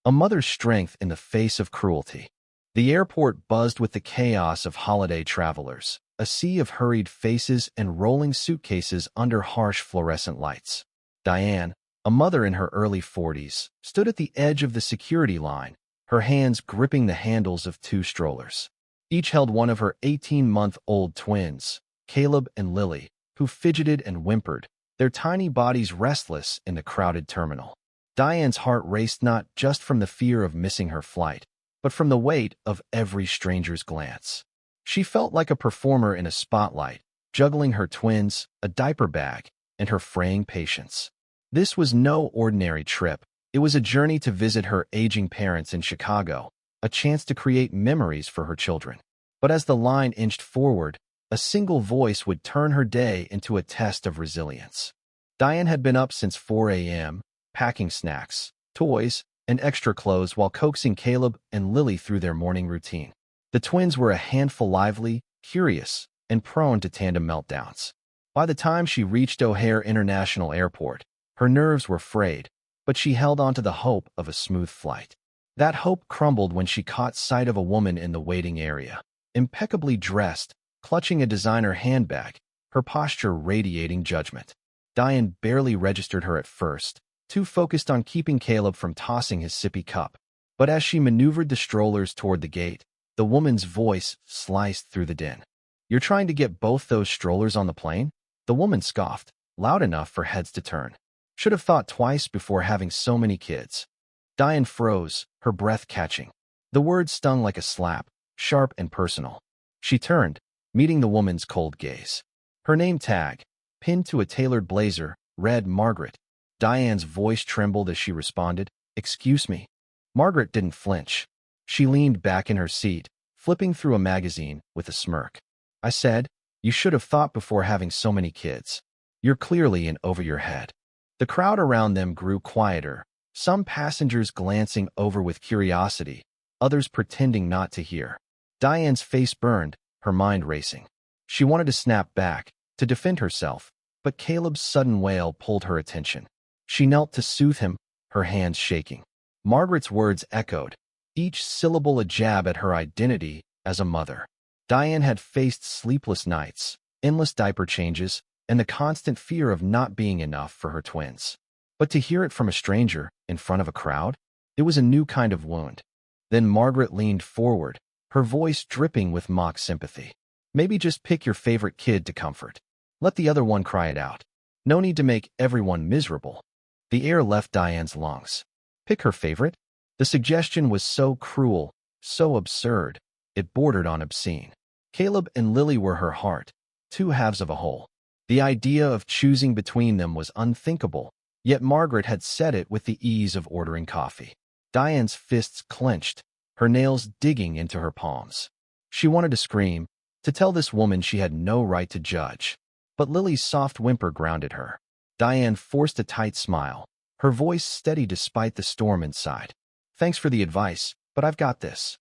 A mother's strength in the face of cruelty. The airport buzzed with the chaos of holiday travelers, a sea of hurried faces and rolling suitcases under harsh fluorescent lights. Diane, a mother in her early 40s, stood at the edge of the security line, her hands gripping the handles of two strollers. Each held one of her 18-month-old twins, Caleb and Lily, who fidgeted and whimpered, their tiny bodies restless in the crowded terminal. Diane's heart raced not just from the fear of missing her flight, but from the weight of every stranger's glance. She felt like a performer in a spotlight, juggling her twins, a diaper bag, and her fraying patience. This was no ordinary trip. It was a journey to visit her aging parents in Chicago, a chance to create memories for her children. But as the line inched forward, a single voice would turn her day into a test of resilience. Diane had been up since 4 a.m., packing snacks, toys, and extra clothes while coaxing Caleb and Lily through their morning routine. The twins were a handful lively, curious, and prone to tandem meltdowns. By the time she reached O'Hare International Airport, her nerves were frayed, but she held on to the hope of a smooth flight. That hope crumbled when she caught sight of a woman in the waiting area, impeccably dressed, clutching a designer handbag, her posture radiating judgment. Diane barely registered her at first, too focused on keeping Caleb from tossing his sippy cup. But as she maneuvered the strollers toward the gate, the woman's voice sliced through the din. "You're trying to get both those strollers on the plane?" The woman scoffed, loud enough for heads to turn. "Should have thought twice before having so many kids." Diane froze, her breath catching. The words stung like a slap, sharp and personal. She turned, meeting the woman's cold gaze. Her name tag, pinned to a tailored blazer, read Margaret. Diane's voice trembled as she responded, "Excuse me." Margaret didn't flinch. She leaned back in her seat, flipping through a magazine with a smirk. "I said, you should have thought before having so many kids. You're clearly in over your head." The crowd around them grew quieter, some passengers glancing over with curiosity, others pretending not to hear. Diane's face burned, her mind racing. She wanted to snap back, to defend herself, but Caleb's sudden wail pulled her attention. She knelt to soothe him, her hands shaking. Margaret's words echoed, each syllable a jab at her identity as a mother. Diane had faced sleepless nights, endless diaper changes, and the constant fear of not being enough for her twins. But to hear it from a stranger, in front of a crowd, it was a new kind of wound. Then Margaret leaned forward, her voice dripping with mock sympathy. "Maybe just pick your favorite kid to comfort. Let the other one cry it out. No need to make everyone miserable." The air left Diane's lungs. Pick her favorite? The suggestion was so cruel, so absurd, it bordered on obscene. Caleb and Lily were her heart, two halves of a whole. The idea of choosing between them was unthinkable, yet Margaret had said it with the ease of ordering coffee. Diane's fists clenched, her nails digging into her palms. She wanted to scream, to tell this woman she had no right to judge. But Lily's soft whimper grounded her. Diane forced a tight smile, her voice steady despite the storm inside. "Thanks for the advice, but I've got this."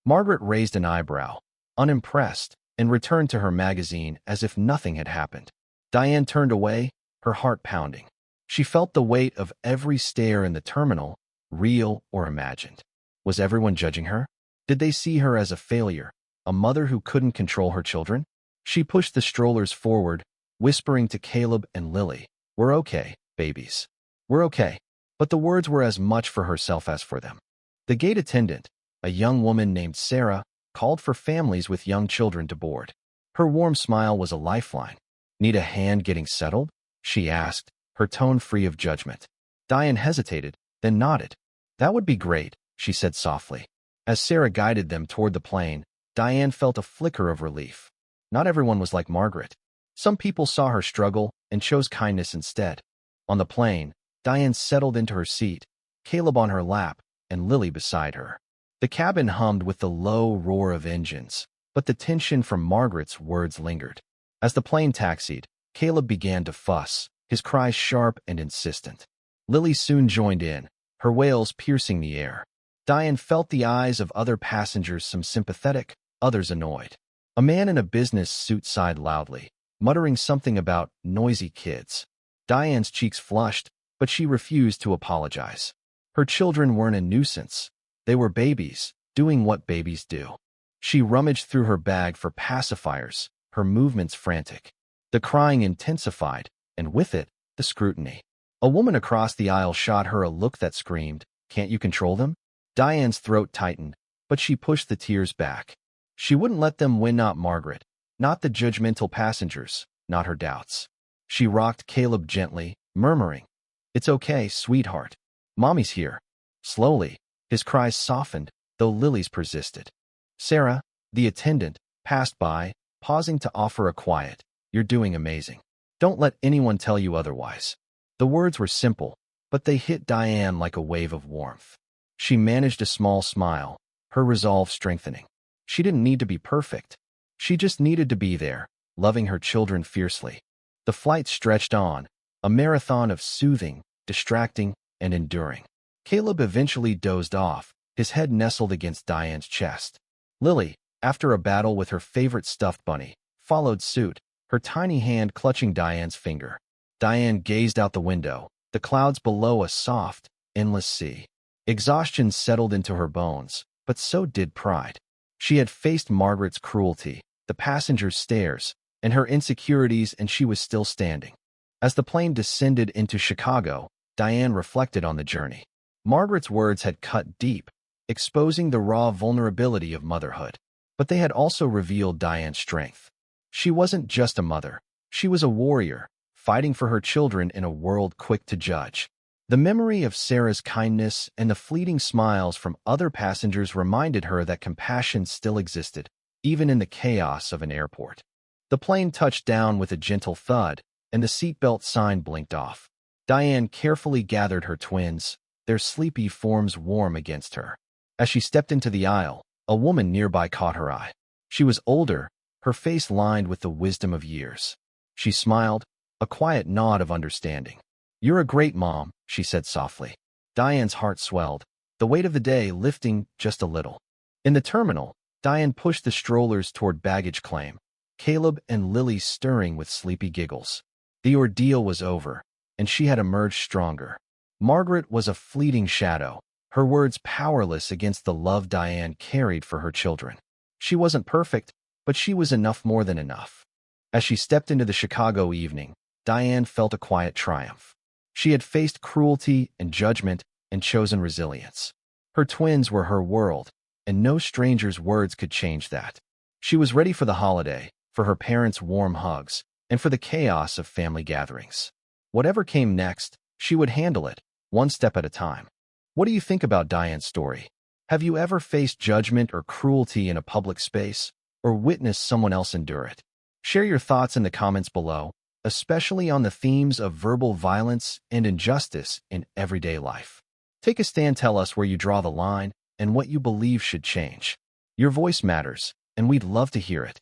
Margaret raised an eyebrow, unimpressed, and returned to her magazine as if nothing had happened. Diane turned away, her heart pounding. She felt the weight of every stare in the terminal, real or imagined. Was everyone judging her? Did they see her as a failure, a mother who couldn't control her children? She pushed the strollers forward, whispering to Caleb and Lily, "We're okay, babies. We're okay." But the words were as much for herself as for them. The gate attendant, a young woman named Sarah, called for families with young children to board. Her warm smile was a lifeline. "Need a hand getting settled?" she asked, her tone free of judgment. Diane hesitated, then nodded. "That would be great," she said softly. As Sarah guided them toward the plane, Diane felt a flicker of relief. Not everyone was like Margaret. Some people saw her struggle and chose kindness instead. On the plane, Diane settled into her seat, Caleb on her lap, and Lily beside her. The cabin hummed with the low roar of engines, but the tension from Margaret's words lingered. As the plane taxied, Caleb began to fuss, his cries sharp and insistent. Lily soon joined in, her wails piercing the air. Diane felt the eyes of other passengers, some sympathetic, others annoyed. A man in a business suit sighed loudly, muttering something about noisy kids. Diane's cheeks flushed, but she refused to apologize. Her children weren't a nuisance. They were babies, doing what babies do. She rummaged through her bag for pacifiers, her movements frantic. The crying intensified, and with it, the scrutiny. A woman across the aisle shot her a look that screamed, "Can't you control them?" Diane's throat tightened, but she pushed the tears back. She wouldn't let them win, not Margaret, not the judgmental passengers, not her doubts. She rocked Caleb gently, murmuring, "It's okay, sweetheart. Mommy's here." Slowly, his cries softened, though Lily's persisted. Sarah, the attendant, passed by, pausing to offer a quiet, "You're doing amazing. Don't let anyone tell you otherwise." The words were simple, but they hit Diane like a wave of warmth. She managed a small smile, her resolve strengthening. She didn't need to be perfect. She just needed to be there, loving her children fiercely. The flight stretched on, a marathon of soothing, distracting, and enduring. Caleb eventually dozed off, his head nestled against Diane's chest. Lily, after a battle with her favorite stuffed bunny, followed suit, her tiny hand clutching Diane's finger. Diane gazed out the window, the clouds below a soft, endless sea. Exhaustion settled into her bones, but so did pride. She had faced Margaret's cruelty, the passengers' stares, and her insecurities, and she was still standing. As the plane descended into Chicago, Diane reflected on the journey. Margaret's words had cut deep, exposing the raw vulnerability of motherhood. But they had also revealed Diane's strength. She wasn't just a mother. She was a warrior, fighting for her children in a world quick to judge. The memory of Sarah's kindness and the fleeting smiles from other passengers reminded her that compassion still existed, even in the chaos of an airport. The plane touched down with a gentle thud, and the seatbelt sign blinked off. Diane carefully gathered her twins, their sleepy forms warm against her. As she stepped into the aisle, a woman nearby caught her eye. She was older, her face lined with the wisdom of years. She smiled, a quiet nod of understanding. "You're a great mom," she said softly. Diane's heart swelled, the weight of the day lifting just a little. In the terminal, Diane pushed the strollers toward baggage claim, Caleb and Lily stirring with sleepy giggles. The ordeal was over, and she had emerged stronger. Margaret was a fleeting shadow, her words powerless against the love Diane carried for her children. She wasn't perfect, but she was enough, more than enough. As she stepped into the Chicago evening, Diane felt a quiet triumph. She had faced cruelty and judgment and chosen resilience. Her twins were her world, and no stranger's words could change that. She was ready for the holiday, for her parents' warm hugs, and for the chaos of family gatherings. Whatever came next, she would handle it, one step at a time. What do you think about Diane's story? Have you ever faced judgment or cruelty in a public space, or witnessed someone else endure it? Share your thoughts in the comments below, especially on the themes of verbal violence and injustice in everyday life. Take a stand, tell us where you draw the line and what you believe should change. Your voice matters, and we'd love to hear it.